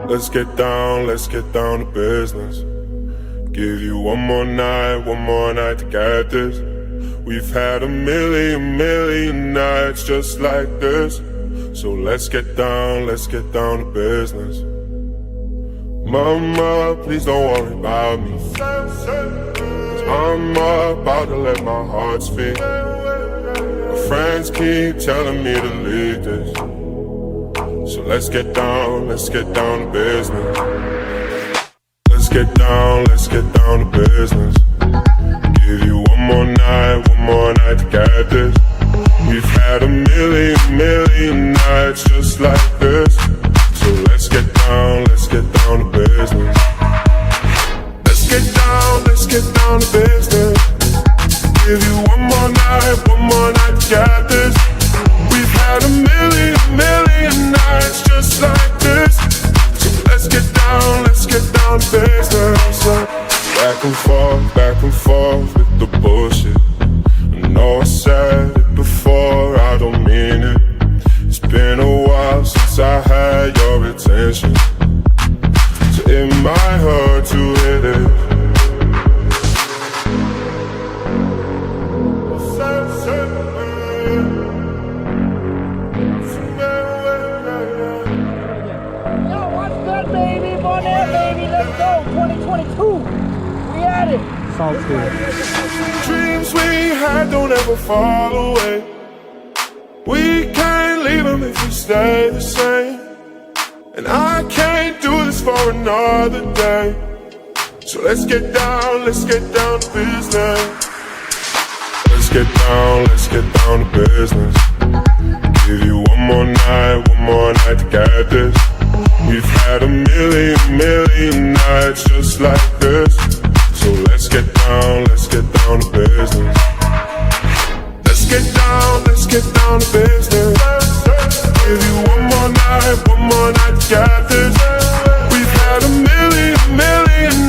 Let's get down to business. Give you one more night to get this. We've had a million nights just like this. So let's get down to business. Mama, please don't worry about me, 'cause I'm about to let my heart speak. My friends keep telling me to leave this. So let's get down to business. Let's get down to business. Give you one more night to get this. We've had a million nights just like this. So let's get down to business. Let's get down to business. Give you one more night to get this. We've had a million nights just like this. So let's get down to business. Back and forth with the bullshit. I know I said it before, I don't mean it. It's been a while since I had your attention, so it might hurt to hit it. Yo, what's good, baby? Bonaire, baby, let's go. 2022, we at it. Sounds good. Dreams we had don't ever fall away. We can't leave them if we stay the same. And I can't do this for another day. So let's get down to business. Let's get down to business. Give you one more night to get this. We've had a million nights just like this. So let's get down to business. Let's get down to business. Give you one more night to get this. We've had a million